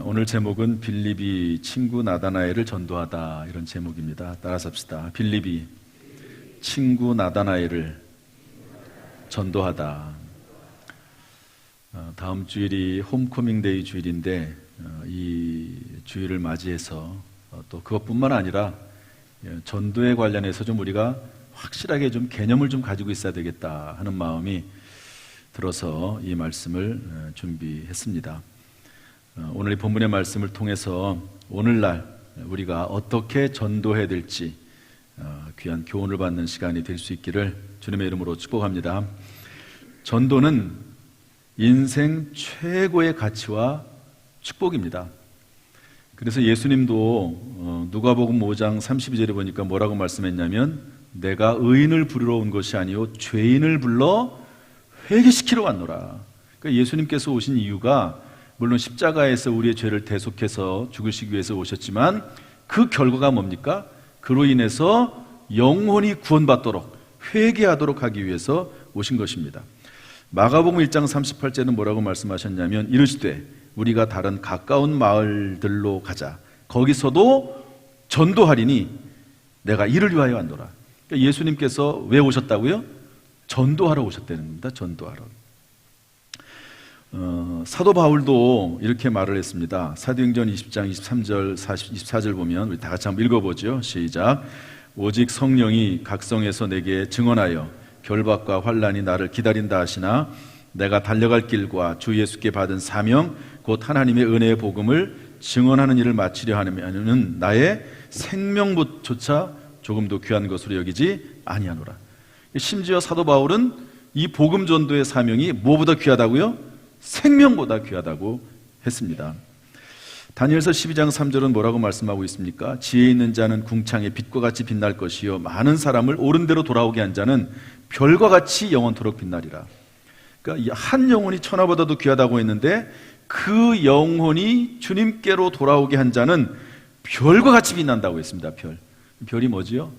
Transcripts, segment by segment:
오늘 제목은 빌립이 친구 나다나엘을 전도하다, 이런 제목입니다. 따라서 합시다. 빌립이 친구 나다나엘을 전도하다. 다음 주일이 홈커밍데이 주일인데 이 주일을 맞이해서 또 그것뿐만 아니라 전도에 관련해서 좀 우리가 확실하게 좀 개념을 좀 가지고 있어야 되겠다 하는 마음이 들어서 이 말씀을 준비했습니다. 오늘 이 본문의 말씀을 통해서 오늘날 우리가 어떻게 전도해야 될지 귀한 교훈을 받는 시간이 될 수 있기를 주님의 이름으로 축복합니다. 전도는 인생 최고의 가치와 축복입니다. 그래서 예수님도 누가복음 5장 32절에 보니까 뭐라고 말씀했냐면, 내가 의인을 부르러 온 것이 아니요 죄인을 불러 회개시키러 왔노라. 그러니까 예수님께서 오신 이유가 물론 십자가에서 우리의 죄를 대속해서 죽으시기 위해서 오셨지만 그 결과가 뭡니까? 그로 인해서 영혼이 구원받도록 회개하도록 하기 위해서 오신 것입니다. 마가복음 1장 38절에는 뭐라고 말씀하셨냐면, 이르시되 우리가 다른 가까운 마을들로 가자. 거기서도 전도하리니 내가 이를 위하여 왔노라. 그러니까 예수님께서 왜 오셨다고요? 전도하러 오셨다는 겁니다. 전도하러. 사도 바울도 이렇게 말을 했습니다. 사도행전 20장 23절 24절 보면 우리 다 같이 한번 읽어보죠. 시작. 오직 성령이 각성에서 내게 증언하여 결박과 환난이 나를 기다린다 하시나 내가 달려갈 길과 주 예수께 받은 사명 곧 하나님의 은혜의 복음을 증언하는 일을 마치려 하면은 나의 생명조차 조금도 귀한 것으로 여기지 아니하노라. 심지어 사도 바울은 이 복음 전도의 사명이 무엇보다 귀하다고요? 생명보다 귀하다고 했습니다. 다니엘서 12장 3절은 뭐라고 말씀하고 있습니까? 지혜 있는 자는 궁창의 빛과 같이 빛날 것이요 많은 사람을 옳은 대로 돌아오게 한 자는 별과 같이 영원토록 빛나리라. 그러니까 한 영혼이 천하보다도 귀하다고 했는데 그 영혼이 주님께로 돌아오게 한 자는 별과 같이 빛난다고 했습니다. 별이 뭐지요?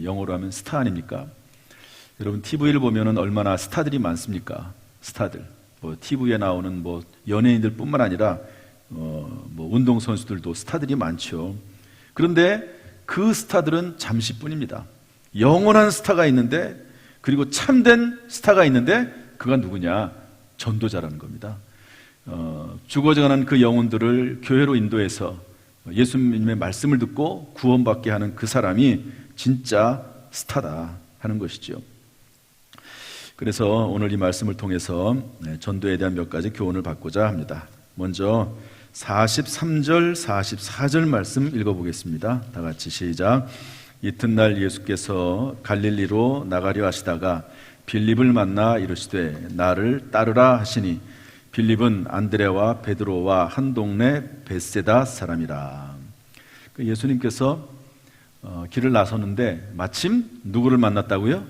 영어로 하면 스타 아닙니까? 여러분 TV를 보면은 얼마나 스타들이 많습니까? 스타들. TV에 나오는 연예인들 뿐만 아니라 운동선수들도 스타들이 많죠. 그런데 그 스타들은 잠시뿐입니다. 영원한 스타가 있는데, 그리고 참된 스타가 있는데 그가 누구냐? 전도자라는 겁니다. 죽어가는 그 영혼들을 교회로 인도해서 예수님의 말씀을 듣고 구원받게 하는 그 사람이 진짜 스타다 하는 것이죠. 그래서 오늘 이 말씀을 통해서 전도에 대한 몇 가지 교훈을 받고자 합니다. 먼저 43절, 44절 말씀 읽어보겠습니다. 다 같이 시작. 이튿날 예수께서 갈릴리로 나가려 하시다가 빌립을 만나 이르시되 나를 따르라 하시니 빌립은 안드레와 베드로와 한 동네 벳세다 사람이라. 예수님께서 길을 나섰는데 마침 누구를 만났다고요?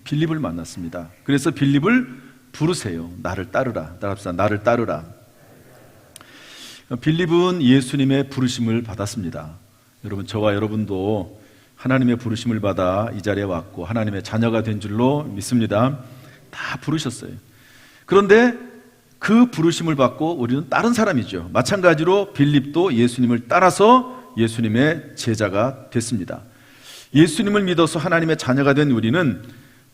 빌립을 만났습니다. 그래서 빌립을 부르세요. 나를 따르라. 따라합시다. 나를 따르라. 빌립은 예수님의 부르심을 받았습니다. 여러분, 저와 여러분도 하나님의 부르심을 받아 이 자리에 왔고 하나님의 자녀가 된 줄로 믿습니다. 다 부르셨어요. 그런데 그 부르심을 받고 우리는 다른 사람이죠. 마찬가지로 빌립도 예수님을 따라서 예수님의 제자가 됐습니다. 예수님을 믿어서 하나님의 자녀가 된 우리는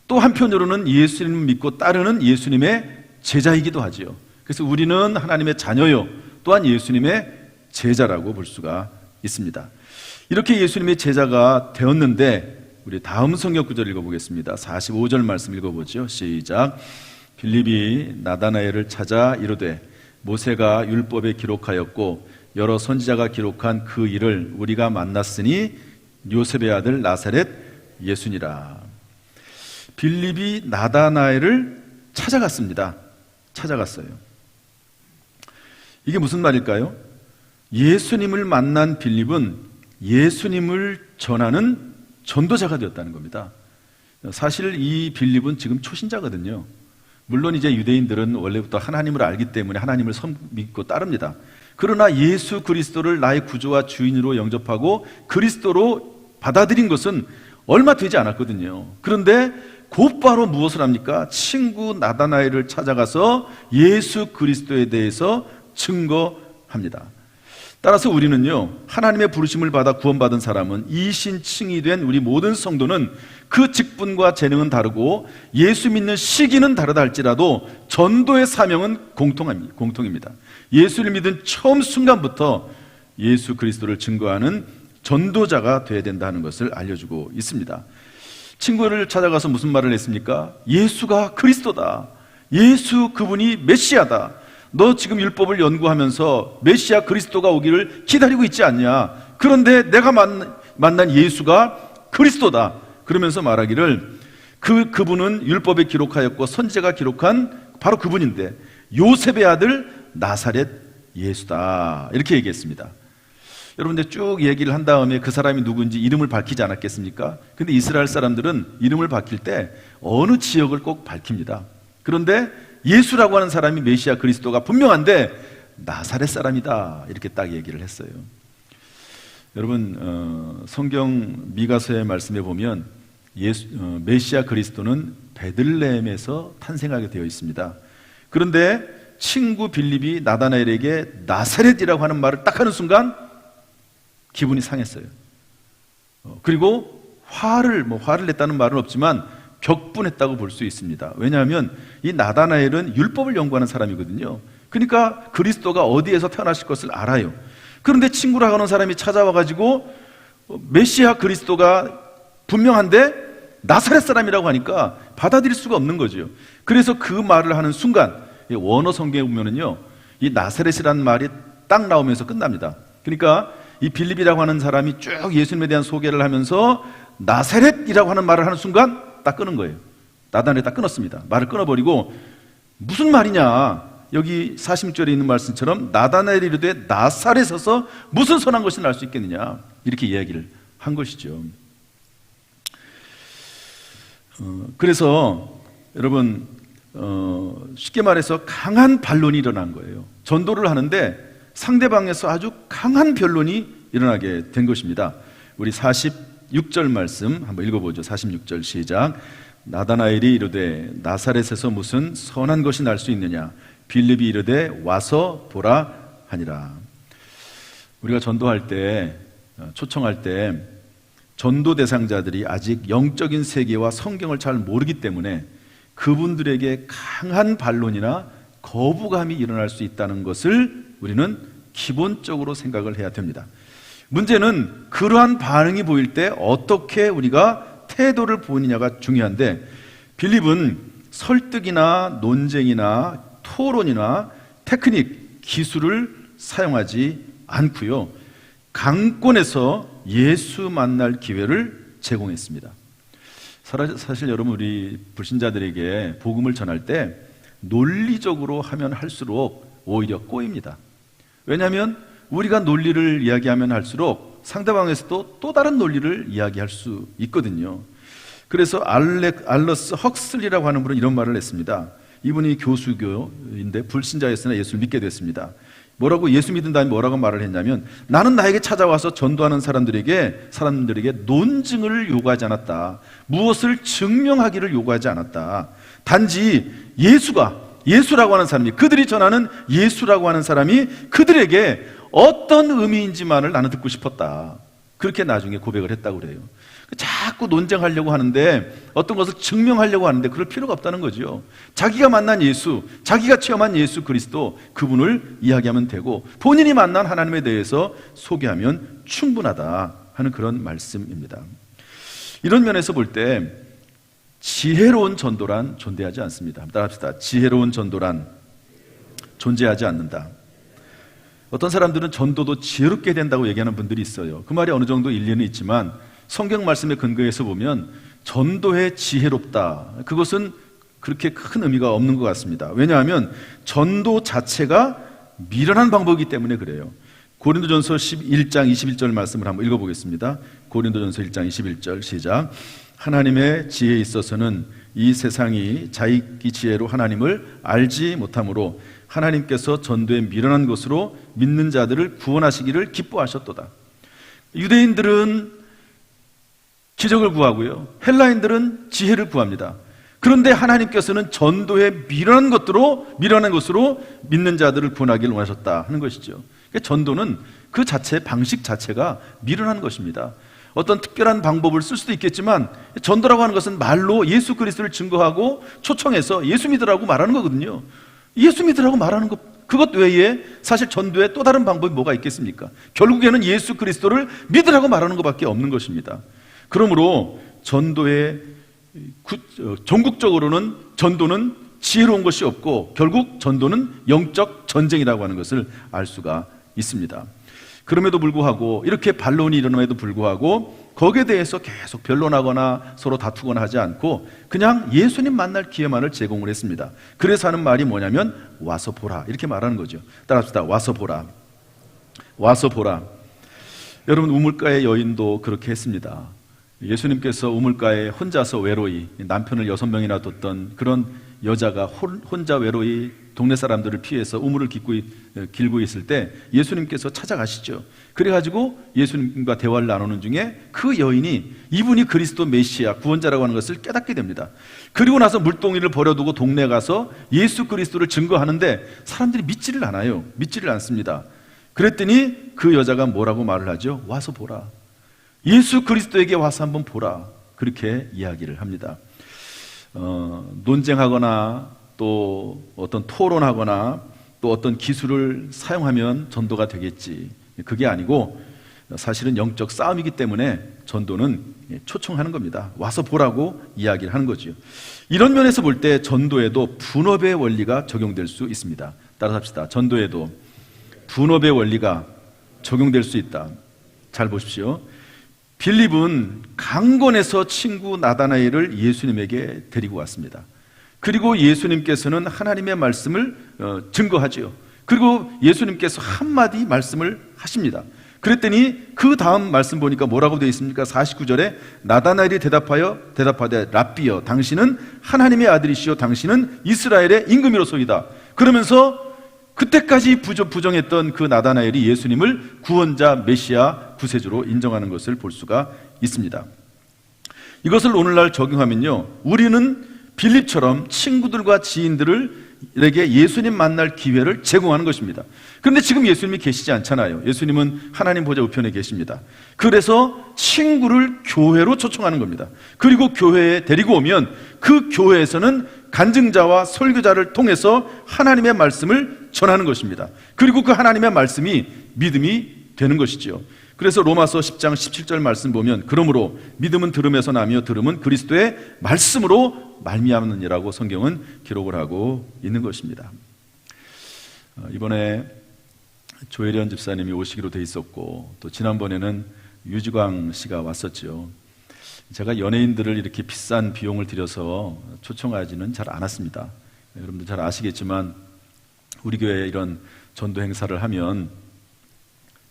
또 한편으로는 예수님을 믿고 따르는 예수님의 제자이기도 하지요. 그래서 우리는 하나님의 자녀요 또한 예수님의 제자라고 볼 수가 있습니다. 이렇게 예수님의 제자가 되었는데 우리 다음 성경 구절 읽어보겠습니다. 45절 말씀 읽어보죠. 시작. 빌립이 나다나엘을 찾아 이르되 모세가 율법에 기록하였고 여러 선지자가 기록한 그 일을 우리가 만났으니 요셉의 아들 나사렛 예수니라. 빌립이 나다나엘을 찾아갔습니다. 찾아갔어요. 이게 무슨 말일까요? 예수님을 만난 빌립은 예수님을 전하는 전도자가 되었다는 겁니다. 사실 이 빌립은 지금 초신자거든요. 물론 이제 유대인들은 원래부터 하나님을 알기 때문에 하나님을 믿고 따릅니다. 그러나 예수 그리스도를 나의 구주와 주인으로 영접하고 그리스도로 받아들인 것은 얼마 되지 않았거든요. 그런데 곧바로 무엇을 합니까? 친구 나다나엘을 찾아가서 예수 그리스도에 대해서 증거합니다. 합니다. 따라서 우리는요, 하나님의 부르심을 받아 구원받은 사람은 이신칭이 된 우리 모든 성도는 그 직분과 재능은 다르고 예수 믿는 시기는 다르다 할지라도 전도의 사명은 공통입니다. 예수를 믿은 처음 순간부터 예수 그리스도를 증거하는 전도자가 되어야 된다는 것을 알려주고 있습니다. 친구를 찾아가서 무슨 말을 했습니까? 예수가 그리스도다. 예수 그분이 메시아다. 너 지금 율법을 연구하면서 메시아 그리스도가 오기를 기다리고 있지 않냐? 그런데 내가 만난 예수가 그리스도다. 그러면서 말하기를 그분은 율법에 기록하였고 선지자가 기록한 바로 그분인데 요셉의 아들 나사렛 예수다. 이렇게 얘기했습니다. 여러분들 쭉 얘기를 한 다음에 그 사람이 누군지 이름을 밝히지 않았겠습니까? 근데 이스라엘 사람들은 이름을 밝힐 때 어느 지역을 꼭 밝힙니다. 그런데 예수라고 하는 사람이 메시아 그리스도가 분명한데 나사렛 사람이다 이렇게 딱 얘기를 했어요. 여러분 성경 미가서의 말씀에 보면 메시아 그리스도는 베들레헴에서 탄생하게 되어 있습니다. 그런데 친구 빌립이 나다나엘에게 나사렛이라고 하는 말을 딱 하는 순간 기분이 상했어요. 그리고 화를 냈다는 말은 없지만 격분했다고 볼 수 있습니다. 왜냐하면 이 나다나엘은 율법을 연구하는 사람이거든요. 그러니까 그리스도가 어디에서 태어나실 것을 알아요. 그런데 친구라고 하는 사람이 찾아와가지고 메시아 그리스도가 분명한데 나사렛 사람이라고 하니까 받아들일 수가 없는 거죠. 그래서 그 말을 하는 순간 원어 성경에 보면은요, 이 나사렛이라는 말이 딱 나오면서 끝납니다. 그러니까 이 빌립이라고 하는 사람이 쭉 예수님에 대한 소개를 하면서 나사렛이라고 하는 말을 하는 순간 딱 끊은 거예요. 나다나엘이 딱 끊었습니다. 말을 끊어버리고 무슨 말이냐, 여기 46절에 있는 말씀처럼 나다나엘이 이르되 나사렛에서 무슨 선한 것이 날 수 있겠느냐 이렇게 이야기를 한 것이죠. 그래서 여러분 쉽게 말해서 강한 반론이 일어난 거예요. 전도를 하는데 상대방에서 아주 강한 변론이 일어나게 된 것입니다. 우리 46절 말씀 한번 읽어보죠. 46절 시작. 나다나엘이 이르되 나사렛에서 무슨 선한 것이 날 수 있느냐? 빌립이 이르되 와서 보라 하니라. 우리가 전도할 때, 초청할 때 전도 대상자들이 아직 영적인 세계와 성경을 잘 모르기 때문에 그분들에게 강한 반론이나 거부감이 일어날 수 있다는 것을 우리는 기본적으로 생각을 해야 됩니다. 문제는 그러한 반응이 보일 때 어떻게 우리가 태도를 보이느냐가 중요한데, 빌립은 설득이나 논쟁이나 토론이나 테크닉, 기술을 사용하지 않고요, 강권에서 예수 만날 기회를 제공했습니다. 사실 여러분, 우리 불신자들에게 복음을 전할 때 논리적으로 하면 할수록 오히려 꼬입니다. 왜냐하면 우리가 논리를 이야기하면 할수록 상대방에서도 또 다른 논리를 이야기할 수 있거든요. 그래서 알러스 헉슬리라고 하는 분은 이런 말을 했습니다. 이분이 교수교인데 불신자였으나 예수를 믿게 됐습니다. 뭐라고, 예수 믿은 다음에 뭐라고 말을 했냐면, 나는 나에게 찾아와서 전도하는 사람들에게 논증을 요구하지 않았다. 무엇을 증명하기를 요구하지 않았다. 단지 예수라고 하는 사람이, 그들이 전하는 예수라고 하는 사람이 그들에게 어떤 의미인지만을 나는 듣고 싶었다. 그렇게 나중에 고백을 했다고 그래요. 자꾸 논쟁하려고 하는데, 어떤 것을 증명하려고 하는데 그럴 필요가 없다는 거죠. 자기가 만난 예수, 자기가 체험한 예수 그리스도, 그분을 이야기하면 되고 본인이 만난 하나님에 대해서 소개하면 충분하다 하는 그런 말씀입니다. 이런 면에서 볼 때 지혜로운 전도란 존재하지 않습니다. 따라합시다. 지혜로운 전도란 존재하지 않는다. 어떤 사람들은 전도도 지혜롭게 된다고 얘기하는 분들이 있어요. 그 말이 어느 정도 일리는 있지만 성경 말씀에 근거해서 보면 전도에 지혜롭다, 그것은 그렇게 큰 의미가 없는 것 같습니다. 왜냐하면 전도 자체가 미련한 방법이기 때문에 그래요. 고린도전서 1장 21절 말씀을 한번 읽어보겠습니다. 고린도전서 1장 21절 시작. 하나님의 지혜에 있어서는 이 세상이 자기 지혜로 하나님을 알지 못하므로 하나님께서 전도에 미련한 것으로 믿는 자들을 구원하시기를 기뻐하셨도다. 유대인들은 기적을 구하고요, 헬라인들은 지혜를 구합니다. 그런데 하나님께서는 전도에 미련한 것으로 믿는 자들을 구원하기를 원하셨다 하는 것이죠. 그러니까 전도는 그 자체, 방식 자체가 미련한 것입니다. 어떤 특별한 방법을 쓸 수도 있겠지만 전도라고 하는 것은 말로 예수 그리스도를 증거하고 초청해서 예수 믿으라고 말하는 거거든요. 예수 믿으라고 말하는 것, 그것 외에 사실 전도에 또 다른 방법이 뭐가 있겠습니까? 결국에는 예수 그리스도를 믿으라고 말하는 것밖에 없는 것입니다. 그러므로 전도의 전국적으로는 전도는 지혜로운 것이 없고 결국 전도는 영적 전쟁이라고 하는 것을 알 수가 있습니다. 그럼에도 불구하고 이렇게 반론이 일어남에도 불구하고 거기에 대해서 계속 변론하거나 서로 다투거나 하지 않고 그냥 예수님 만날 기회만을 제공을 했습니다. 그래서 하는 말이 뭐냐면 와서 보라, 이렇게 말하는 거죠. 따라합시다. 와서 보라. 와서 보라. 여러분, 우물가의 여인도 그렇게 했습니다. 예수님께서 우물가에 혼자서 외로이, 남편을 6명이나 뒀던 그런 여자가 혼자 외로이 동네 사람들을 피해서 우물을 길고 있을 때 예수님께서 찾아가시죠. 그래가지고 예수님과 대화를 나누는 중에 그 여인이 이분이 그리스도 메시아 구원자라고 하는 것을 깨닫게 됩니다. 그리고 나서 물동이를 버려두고 동네에 가서 예수 그리스도를 증거하는데 사람들이 믿지를 않아요. 믿지를 않습니다. 그랬더니 그 여자가 뭐라고 말을 하죠? 와서 보라. 예수 그리스도에게 와서 한번 보라. 그렇게 이야기를 합니다. 논쟁하거나 또 어떤 토론하거나 또 어떤 기술을 사용하면 전도가 되겠지, 그게 아니고 사실은 영적 싸움이기 때문에 전도는 초청하는 겁니다. 와서 보라고 이야기를 하는 거죠. 이런 면에서 볼 때 전도에도 분업의 원리가 적용될 수 있습니다. 따라서 합시다. 전도에도 분업의 원리가 적용될 수 있다. 잘 보십시오. 빌립은 강권에서 친구 나다나엘을 예수님에게 데리고 왔습니다. 그리고 예수님께서는 하나님의 말씀을 증거하지요. 그리고 예수님께서 한마디 말씀을 하십니다. 그랬더니 그 다음 말씀 보니까 뭐라고 되어 있습니까? 49절에 나다나엘이 대답하되 랍비여, 당신은 하나님의 아들이시요 당신은 이스라엘의 임금이로소이다. 그러면서 그때까지 부정했던 그 나다나엘이 예수님을 구원자, 메시아, 구세주로 인정하는 것을 볼 수가 있습니다. 이것을 오늘날 적용하면요, 우리는 빌립처럼 친구들과 지인들에게 예수님 만날 기회를 제공하는 것입니다. 그런데 지금 예수님이 계시지 않잖아요. 예수님은 하나님 보좌 우편에 계십니다. 그래서 친구를 교회로 초청하는 겁니다. 그리고 교회에 데리고 오면 그 교회에서는 간증자와 설교자를 통해서 하나님의 말씀을 전하는 것입니다. 그리고 그 하나님의 말씀이 믿음이 되는 것이지요. 그래서 로마서 10장 17절 말씀 보면 그러므로 믿음은 들음에서 나며 들음은 그리스도의 말씀으로 말미암느니라고 성경은 기록을 하고 있는 것입니다. 이번에 조혜련 집사님이 오시기로 돼 있었고 또 지난번에는 유지광 씨가 왔었죠. 제가 연예인들을 이렇게 비싼 비용을 들여서 초청하지는 잘 않았습니다. 여러분들 잘 아시겠지만 우리 교회에 이런 전도 행사를 하면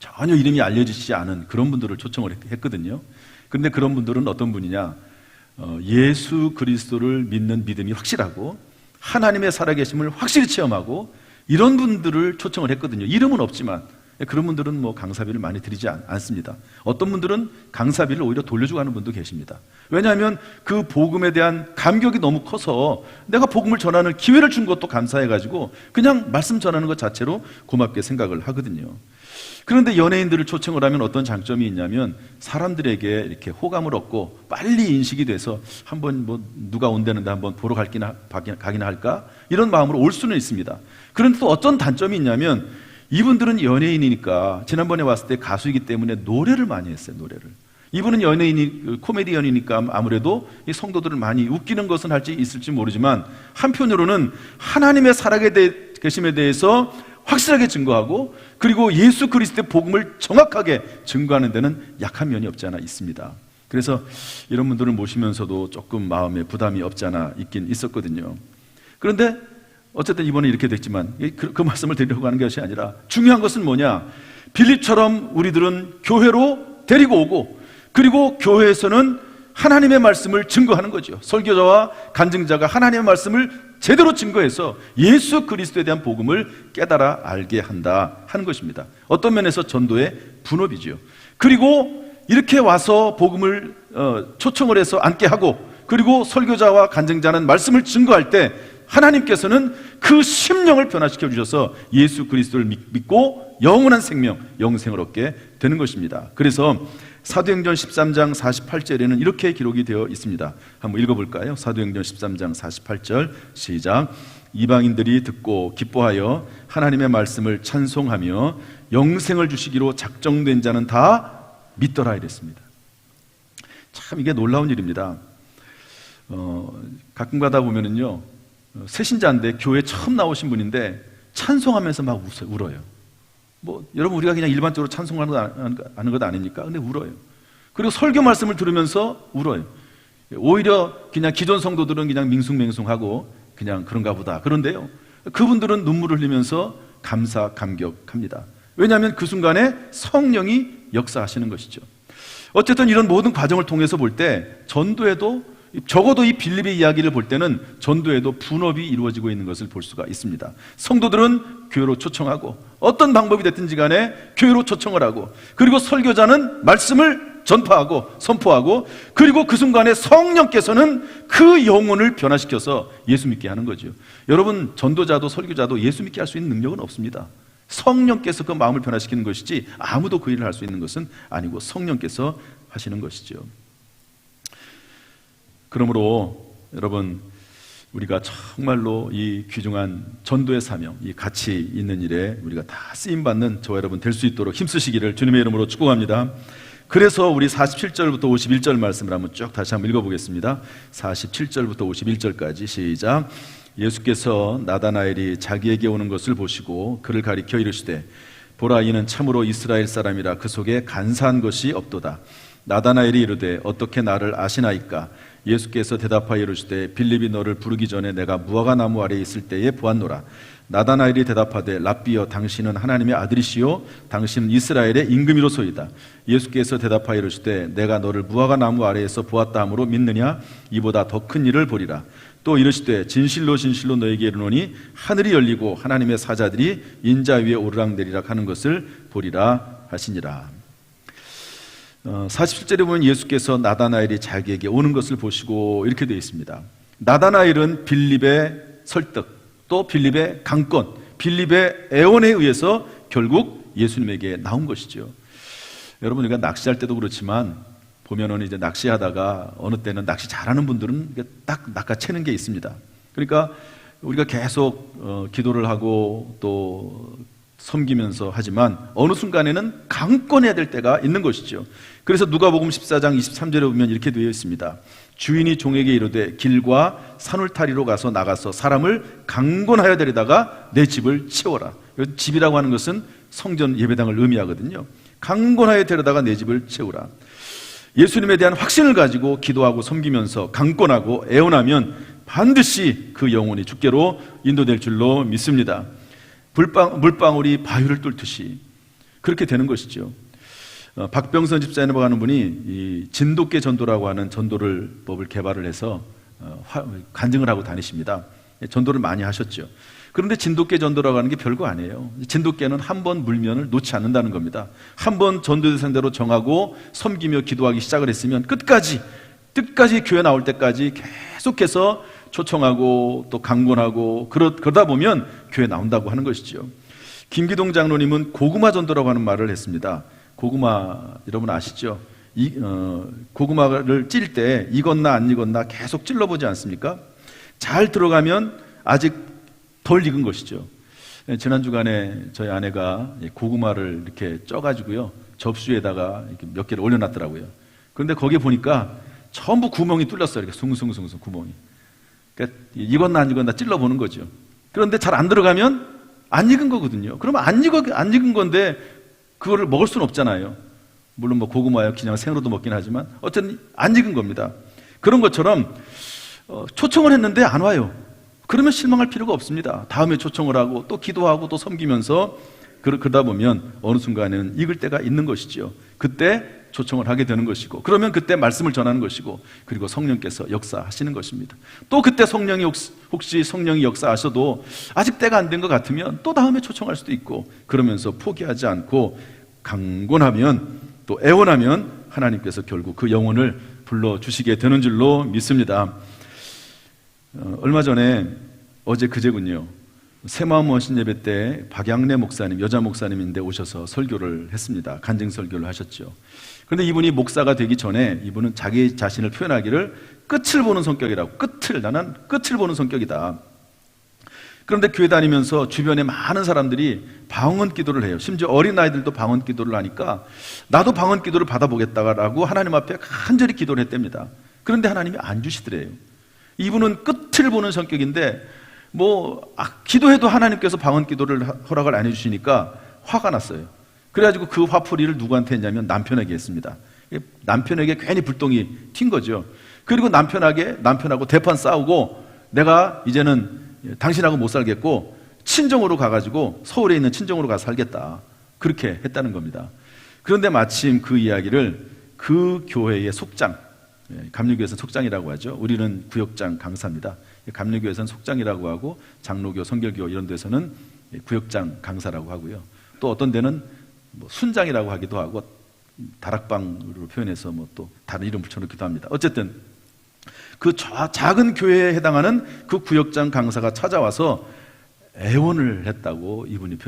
전혀 이름이 알려지지 않은 그런 분들을 초청을 했거든요. 그런데 그런 분들은 어떤 분이냐, 예수 그리스도를 믿는 믿음이 확실하고 하나님의 살아계심을 확실히 체험하고 이런 분들을 초청을 했거든요. 이름은 없지만 그런 분들은 뭐 강사비를 많이 드리지 않습니다. 어떤 분들은 강사비를 오히려 돌려주고 하는 분도 계십니다. 왜냐하면 그 복음에 대한 감격이 너무 커서 내가 복음을 전하는 기회를 준 것도 감사해가지고 그냥 말씀 전하는 것 자체로 고맙게 생각을 하거든요. 그런데 연예인들을 초청을 하면 어떤 장점이 있냐면 사람들에게 이렇게 호감을 얻고 빨리 인식이 돼서 한번 뭐 누가 온다는데 한번 보러 가기나 할까 이런 마음으로 올 수는 있습니다. 그런데 또 어떤 단점이 있냐면 이분들은 연예인이니까 지난번에 왔을 때 가수이기 때문에 노래를 많이 했어요. 노래를. 이분은 연예인이 코미디언이니까 아무래도 이 성도들을 많이 웃기는 것은 있을지 모르지만 한편으로는 하나님의 살아계심에 대해서 확실하게 증거하고 그리고 예수 그리스도의 복음을 정확하게 증거하는 데는 약한 면이 없지 않아 있습니다. 그래서 이런 분들을 모시면서도 조금 마음에 부담이 없지 않아 있긴 있었거든요. 그런데 어쨌든 이번에 이렇게 됐지만 그 말씀을 드리려고 하는 것이 아니라 중요한 것은 뭐냐, 빌립처럼 우리들은 교회로 데리고 오고 그리고 교회에서는 하나님의 말씀을 증거하는 거죠. 설교자와 간증자가 하나님의 말씀을 제대로 증거해서 예수 그리스도에 대한 복음을 깨달아 알게 한다 하는 것입니다. 어떤 면에서 전도의 분업이죠. 그리고 이렇게 와서 복음을 초청을 해서 앉게 하고 그리고 설교자와 간증자는 말씀을 증거할 때 하나님께서는 그 심령을 변화시켜 주셔서 예수 그리스도를 믿고 영원한 생명, 영생을 얻게 되는 것입니다. 그래서 사도행전 13장 48절에는 이렇게 기록이 되어 있습니다. 한번 읽어볼까요? 사도행전 13장 48절 시작. 이방인들이 듣고 기뻐하여 하나님의 말씀을 찬송하며 영생을 주시기로 작정된 자는 다 믿더라 이랬습니다. 참 이게 놀라운 일입니다. 가끔 가다 보면은요, 새신자인데 교회 처음 나오신 분인데 찬송하면서 막 울어요. 뭐 여러분 우리가 그냥 일반적으로 찬송하는 것 아닙니까? 근데 울어요. 그리고 설교 말씀을 들으면서 울어요. 오히려 그냥 기존 성도들은 그냥 밍숭맹숭하고 그냥 그런가 보다. 그런데요, 그분들은 눈물을 흘리면서 감사 감격합니다. 왜냐하면 그 순간에 성령이 역사하시는 것이죠. 어쨌든 이런 모든 과정을 통해서 볼 때 전도에도, 적어도 이 빌립의 이야기를 볼 때는 전도에도 분업이 이루어지고 있는 것을 볼 수가 있습니다. 성도들은 교회로 초청하고 어떤 방법이 됐든지 간에 교회로 초청을 하고, 그리고 설교자는 말씀을 전파하고 선포하고, 그리고 그 순간에 성령께서는 그 영혼을 변화시켜서 예수 믿게 하는 거죠. 여러분, 전도자도 설교자도 예수 믿게 할 수 있는 능력은 없습니다. 성령께서 그 마음을 변화시키는 것이지 아무도 그 일을 할 수 있는 것은 아니고 성령께서 하시는 것이죠. 그러므로 여러분, 우리가 정말로 이 귀중한 전도의 사명, 이 가치 있는 일에 우리가 다 쓰임받는 저와 여러분 될 수 있도록 힘쓰시기를 주님의 이름으로 축복합니다. 그래서 우리 47절부터 51절 말씀을 한번 쭉 다시 한번 읽어보겠습니다. 47절부터 51절까지 시작. 예수께서 나다나엘이 자기에게 오는 것을 보시고 그를 가리켜 이르시되, 보라, 이는 참으로 이스라엘 사람이라 그 속에 간사한 것이 없도다. 나다나엘이 이르되, 어떻게 나를 아시나이까? 예수께서 대답하여 이르시되, 빌립이 너를 부르기 전에 내가 무화과 나무 아래에 있을 때에 보았노라. 나다나엘이 대답하되, 랍비여, 당신은 하나님의 아들이시요 당신은 이스라엘의 임금이로소이다. 예수께서 대답하여 이르시되, 내가 너를 무화과 나무 아래에서 보았다 함으로 믿느냐? 이보다 더 큰 일을 보리라. 또 이르시되, 진실로 진실로 너에게 이르노니 하늘이 열리고 하나님의 사자들이 인자 위에 오르락내리락 하는 것을 보리라 하시니라. 47절에 보면 예수께서 나다나엘이 자기에게 오는 것을 보시고 이렇게 되어 있습니다. 나다나엘은 빌립의 설득, 또 빌립의 강권, 빌립의 애원에 의해서 결국 예수님에게 나온 것이죠. 여러분, 우리가 낚시할 때도 그렇지만 보면은 이제 낚시하다가 어느 때는 낚시 잘하는 분들은 딱 낚아채는 게 있습니다. 그러니까 우리가 계속 기도를 하고 또 섬기면서 하지만 어느 순간에는 강권해야 될 때가 있는 것이죠. 그래서 누가복음 14장 23절에 보면 이렇게 되어 있습니다. 주인이 종에게 이르되, 길과 산울타리로 나가서 사람을 강권하여 데려다가 내 집을 채워라. 집이라고 하는 것은 성전 예배당을 의미하거든요. 강권하여 데려다가 내 집을 채우라. 예수님에 대한 확신을 가지고 기도하고 섬기면서 강권하고 애원하면 반드시 그 영혼이 주께로 인도될 줄로 믿습니다. 물방울이 바위를 뚫듯이 그렇게 되는 것이죠. 박병선 집사님이라고 하는 분이 이 진돗개 전도라고 하는 법을 개발을 해서 간증을 하고 다니십니다. 전도를 많이 하셨죠. 그런데 진돗개 전도라고 하는 게 별거 아니에요. 진돗개는 한 번 물면을 놓지 않는다는 겁니다. 한 번 전도 대상대로 정하고 섬기며 기도하기 시작을 했으면 끝까지 교회 나올 때까지 계속해서 초청하고 또 강권하고 그러다 보면 교회 나온다고 하는 것이죠. 김기동 장로님은 고구마 전도라고 하는 말을 했습니다. 고구마 여러분 아시죠? 고구마를 찔 때 익었나 안 익었나 계속 찔러보지 않습니까? 잘 들어가면 아직 덜 익은 것이죠. 지난 주간에 저희 아내가 고구마를 이렇게 쪄가지고요 접시에다가 이렇게 몇 개를 올려놨더라고요. 그런데 거기에 보니까 전부 구멍이 뚫렸어요. 이렇게 숭숭숭숭 구멍이. 그러니까 익었나 안 익었나 찔러보는 거죠. 그런데 잘 안 들어가면 안 익은 거거든요. 그러면 안 익은 건데 그거를 먹을 수는 없잖아요. 물론 뭐 고구마요 그냥 생으로도 먹긴 하지만 어쨌든 안 익은 겁니다. 그런 것처럼 초청을 했는데 안 와요. 그러면 실망할 필요가 없습니다. 다음에 초청을 하고 또 기도하고 또 섬기면서 그러다 보면 어느 순간에는 익을 때가 있는 것이죠. 그때 초청을 하게 되는 것이고, 그러면 그때 말씀을 전하는 것이고, 그리고 성령께서 역사하시는 것입니다. 또 그때 혹시 성령이 역사하셔도 아직 때가 안 된 것 같으면 또 다음에 초청할 수도 있고, 그러면서 포기하지 않고 강권하면 또 애원하면 하나님께서 결국 그 영혼을 불러주시게 되는 줄로 믿습니다. 얼마 전에 어제 그제군요. 새마음 원신 예배 때 박양래 목사님, 여자 목사님인데 오셔서 설교를 했습니다. 간증 설교를 하셨죠. 그런데 이분이 목사가 되기 전에 이분은 자기 자신을 표현하기를 끝을 보는 성격이라고, 나는 끝을 보는 성격이다. 그런데 교회 다니면서 주변에 많은 사람들이 방언 기도를 해요. 심지어 어린아이들도 방언 기도를 하니까 나도 방언 기도를 받아보겠다라고 하나님 앞에 간절히 기도를 했답니다. 그런데 하나님이 안 주시더래요. 이분은 끝을 보는 성격인데 기도해도 하나님께서 방언 기도를 허락을 안 해주시니까 화가 났어요. 그래가지고 그 화풀이를 누구한테 했냐면 남편에게 했습니다. 남편에게 괜히 불똥이 튄 거죠. 그리고 남편하고 대판 싸우고 내가 이제는 당신하고 못 살겠고 친정으로 가가지고 서울에 있는 친정으로 가서 살겠다. 그렇게 했다는 겁니다. 그런데 마침 그 이야기를 그 교회의 속장, 감리교에서는 속장이라고 하죠. 우리는 구역장 강사입니다. 감리교에서는 속장이라고 하고 장로교, 성결교 이런 데서는 구역장 강사라고 하고요. 또 어떤 데는 순장이라고 하기도 하고 다락방으로 표현해서 또 다른 이름 붙여놓기도 합니다. 어쨌든 그 작은 교회에 해당하는 그 구역장 강사가 찾아와서 애원을 했다고 이분이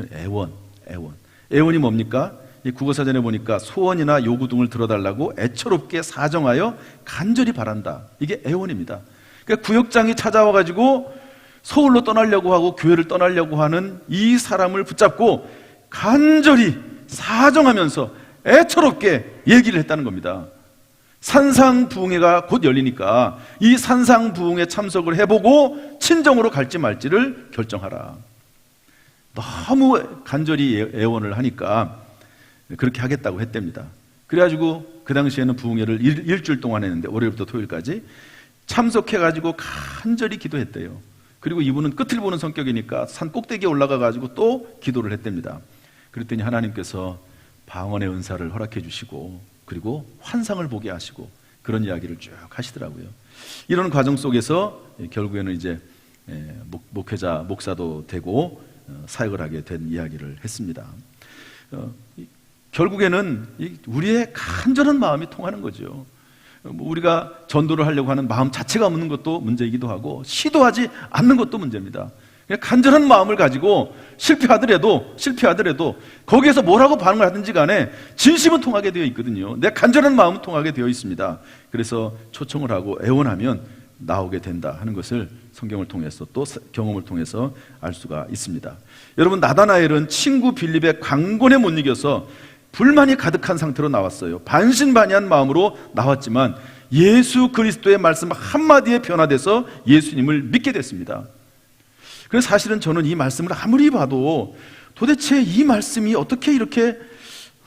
애원이 뭡니까? 이 국어사전에 보니까 소원이나 요구 등을 들어달라고 애처롭게 사정하여 간절히 바란다. 이게 애원입니다. 그러니까 구역장이 찾아와가지고 서울로 떠나려고 하고 교회를 떠나려고 하는 이 사람을 붙잡고 간절히 사정하면서 애처롭게 얘기를 했다는 겁니다. 산상부흥회가 곧 열리니까 이 산상부흥회 참석을 해보고 친정으로 갈지 말지를 결정하라. 너무 간절히 애원을 하니까 그렇게 하겠다고 했답니다. 그래가지고 그 당시에는 부흥회를 일주일 동안 했는데 월요일부터 토요일까지 참석해가지고 간절히 기도했대요. 그리고 이분은 끝을 보는 성격이니까 산 꼭대기에 올라가가지고 또 기도를 했답니다. 그랬더니 하나님께서 방언의 은사를 허락해 주시고 그리고 환상을 보게 하시고 그런 이야기를 쭉 하시더라고요. 이런 과정 속에서 결국에는 이제 목사도 되고 사역을 하게 된 이야기를 했습니다. 결국에는 우리의 간절한 마음이 통하는 거죠. 우리가 전도를 하려고 하는 마음 자체가 없는 것도 문제이기도 하고 시도하지 않는 것도 문제입니다. 간절한 마음을 가지고 실패하더라도 거기에서 뭐라고 반응을 하든지 간에 진심은 통하게 되어 있거든요. 내 간절한 마음은 통하게 되어 있습니다. 그래서 초청을 하고 애원하면 나오게 된다 하는 것을 성경을 통해서 또 경험을 통해서 알 수가 있습니다. 여러분, 나다나엘은 친구 빌립의 강권에 못 이겨서 불만이 가득한 상태로 나왔어요. 반신반의한 마음으로 나왔지만 예수 그리스도의 말씀 한마디에 변화돼서 예수님을 믿게 됐습니다. 그래서 사실은 저는 이 말씀을 아무리 봐도 도대체 이 말씀이 어떻게 이렇게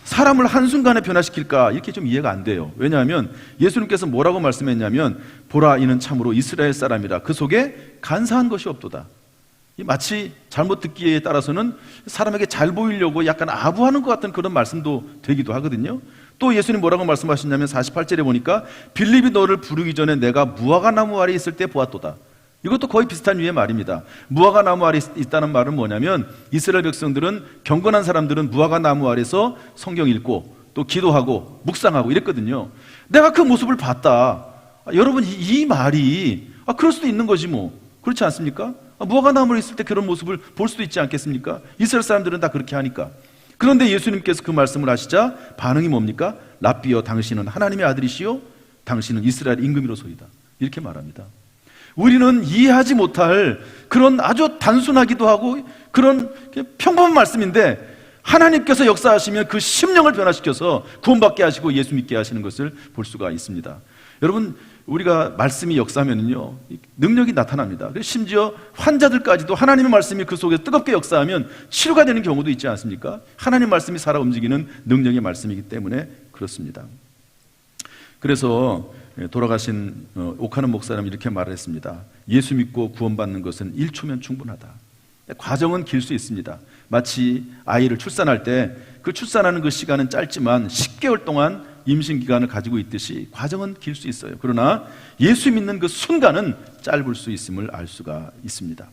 사람을 한순간에 변화시킬까 이렇게 좀 이해가 안 돼요. 왜냐하면 예수님께서 뭐라고 말씀했냐면 보라 이는 참으로 이스라엘 사람이라 그 속에 간사한 것이 없도다. 마치 잘못 듣기에 따라서는 사람에게 잘 보이려고 약간 아부하는 것 같은 그런 말씀도 되기도 하거든요. 또 예수님 뭐라고 말씀하셨냐면 48절에 보니까 빌립이 너를 부르기 전에 내가 무화과 나무 아래 있을 때 보았도다. 이것도 거의 비슷한 류의 말입니다. 무화과 나무 아래 있다는 말은 뭐냐면 이스라엘 백성들은 경건한 사람들은 무화과 나무 아래서 성경 읽고 또 기도하고 묵상하고 이랬거든요. 내가 그 모습을 봤다. 여러분 이 말이 그럴 수도 있는 거지 뭐. 그렇지 않습니까? 무화과 나무에 있을 때 그런 모습을 볼 수도 있지 않겠습니까? 이스라엘 사람들은 다 그렇게 하니까. 그런데 예수님께서 그 말씀을 하시자 반응이 뭡니까? 랍비여 당신은 하나님의 아들이시요 당신은 이스라엘 임금이로소이다. 이렇게 말합니다. 우리는 이해하지 못할 그런 아주 단순하기도 하고 그런 평범한 말씀인데 하나님께서 역사하시면 그 심령을 변화시켜서 구원받게 하시고 예수 믿게 하시는 것을 볼 수가 있습니다. 여러분, 우리가 말씀이 역사하면요 능력이 나타납니다. 심지어 환자들까지도 하나님의 말씀이 그 속에 뜨겁게 역사하면 치료가 되는 경우도 있지 않습니까? 하나님 말씀이 살아 움직이는 능력의 말씀이기 때문에 그렇습니다. 그래서 돌아가신 오카는 목사님이 이렇게 말을 했습니다. 예수 믿고 구원받는 것은 1초면 충분하다. 과정은 길 수 있습니다. 마치 아이를 출산할 때 그 출산하는 그 시간은 짧지만 10개월 동안 임신 기간을 가지고 있듯이 과정은 길 수 있어요. 그러나 예수 믿는 그 순간은 짧을 수 있음을 알 수가 있습니다.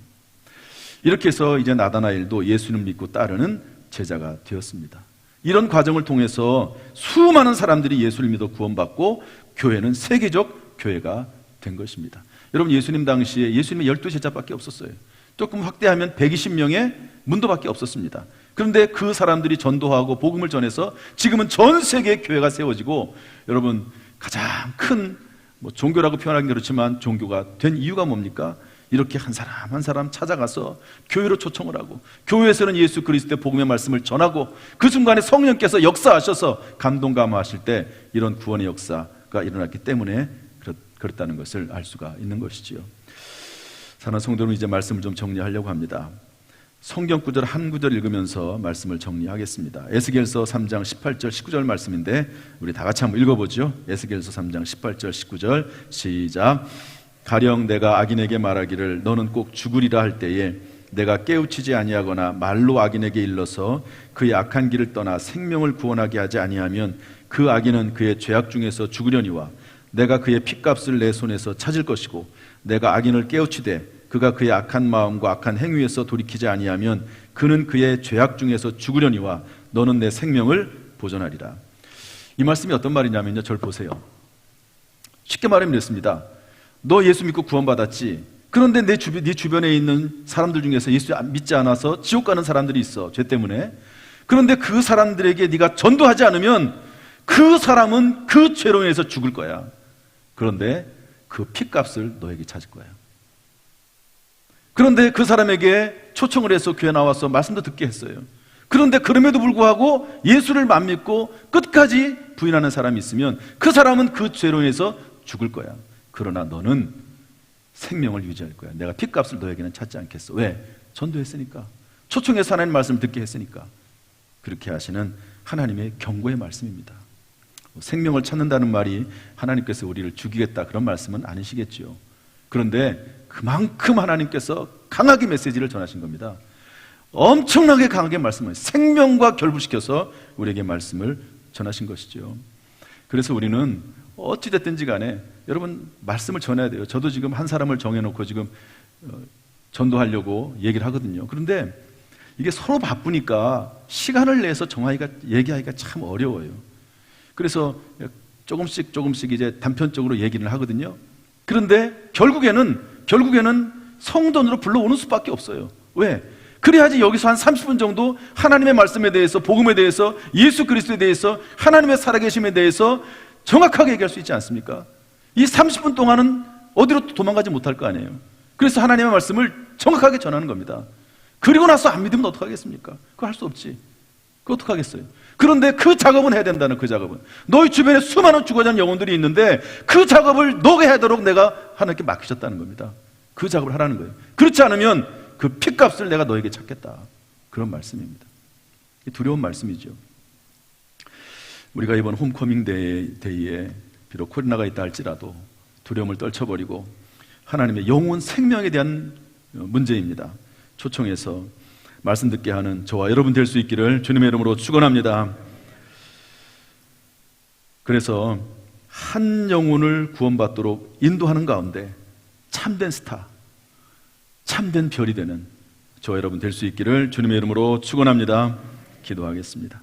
이렇게 해서 이제 나다나엘도 예수를 믿고 따르는 제자가 되었습니다. 이런 과정을 통해서 수많은 사람들이 예수를 믿어 구원받고 교회는 세계적 교회가 된 것입니다. 여러분, 예수님 당시에 예수님의 12제자밖에 없었어요. 조금 확대하면 120명의 문도밖에 없었습니다. 그런데 그 사람들이 전도하고 복음을 전해서 지금은 전 세계의 교회가 세워지고, 여러분, 가장 큰 종교라고 표현하기는 그렇지만 종교가 된 이유가 뭡니까? 이렇게 한 사람 한 사람 찾아가서 교회로 초청을 하고, 교회에서는 예수 그리스도의 복음의 말씀을 전하고, 그 순간에 성령께서 역사하셔서 감동 감화하실 때 이런 구원의 역사가 일어났기 때문에 그렇다는 것을 알 수가 있는 것이지요. 사랑하는 성도 여러분, 이제 말씀을 좀 정리하려고 합니다. 성경 구절 한 구절 읽으면서 말씀을 정리하겠습니다. 에스겔서 3장 18절 19절 말씀인데 우리 다 같이 한번 읽어보죠. 에스겔서 3장 18절 19절 시작. 가령 내가 악인에게 말하기를 너는 꼭 죽으리라 할 때에 내가 깨우치지 아니하거나 말로 악인에게 일러서 그의 악한 길을 떠나 생명을 구원하게 하지 아니하면 그 악인은 그의 죄악 중에서 죽으려니와 내가 그의 핏값을 내 손에서 찾을 것이고, 내가 악인을 깨우치되 그가 그의 악한 마음과 악한 행위에서 돌이키지 아니하면 그는 그의 죄악 중에서 죽으려니와 너는 내 생명을 보존하리라. 이 말씀이 어떤 말이냐면요, 저를 보세요. 쉽게 말하면 이렇습니다. 너 예수 믿고 구원받았지? 그런데 네 주변에 있는 사람들 중에서 예수 믿지 않아서 지옥 가는 사람들이 있어, 죄 때문에. 그런데 그 사람들에게 네가 전도하지 않으면 그 사람은 그 죄로 인해서 죽을 거야. 그런데 그 핏값을 너에게 찾을 거야. 그런데 그 사람에게 초청을 해서 교회 나와서 말씀도 듣게 했어요. 그런데 그럼에도 불구하고 예수를 안 믿고 끝까지 부인하는 사람이 있으면 그 사람은 그 죄로 인해서 죽을 거야. 그러나 너는 생명을 유지할 거야. 내가 핏값을 너에게는 찾지 않겠어. 왜? 전도했으니까. 초청해서 하나님 말씀을 듣게 했으니까. 그렇게 하시는 하나님의 경고의 말씀입니다. 생명을 찾는다는 말이 하나님께서 우리를 죽이겠다 그런 말씀은 아니시겠지요. 그런데 그만큼 하나님께서 강하게 메시지를 전하신 겁니다. 엄청나게 강하게 말씀을 생명과 결부시켜서 우리에게 말씀을 전하신 것이죠. 그래서 우리는 어찌됐든지 간에 여러분 말씀을 전해야 돼요. 저도 지금 한 사람을 정해놓고 지금 전도하려고 얘기를 하거든요. 그런데 이게 서로 바쁘니까 시간을 내서 얘기하기가 참 어려워요. 그래서 조금씩 이제 단편적으로 얘기를 하거든요. 그런데 결국에는 성도로 불러오는 수밖에 없어요. 왜? 그래야지 여기서 한 30분 정도 하나님의 말씀에 대해서, 복음에 대해서, 예수 그리스도에 대해서, 하나님의 살아계심에 대해서 정확하게 얘기할 수 있지 않습니까? 이 30분 동안은 어디로 도망가지 못할 거 아니에요. 그래서 하나님의 말씀을 정확하게 전하는 겁니다. 그리고 나서 안 믿으면 어떡하겠습니까? 그거 할 수 없지. 그거 어떡하겠어요? 그런데 그 작업은 해야 된다는, 그 작업은. 너희 주변에 수많은 죽어가는 영혼들이 있는데 그 작업을 너가 하도록 내가 하나님께 맡기셨다는 겁니다. 그 작업을 하라는 거예요. 그렇지 않으면 그 핏값을 내가 너에게 찾겠다. 그런 말씀입니다. 두려운 말씀이죠. 우리가 이번 홈커밍 데이에 비록 코로나가 있다 할지라도 두려움을 떨쳐버리고 하나님의 영혼 생명에 대한 문제입니다. 초청해서 말씀 듣게 하는 저와 여러분 될 수 있기를 주님의 이름으로 축원합니다. 그래서 한 영혼을 구원받도록 인도하는 가운데 참된 스타, 참된 별이 되는 저와 여러분 될 수 있기를 주님의 이름으로 축원합니다. 기도하겠습니다.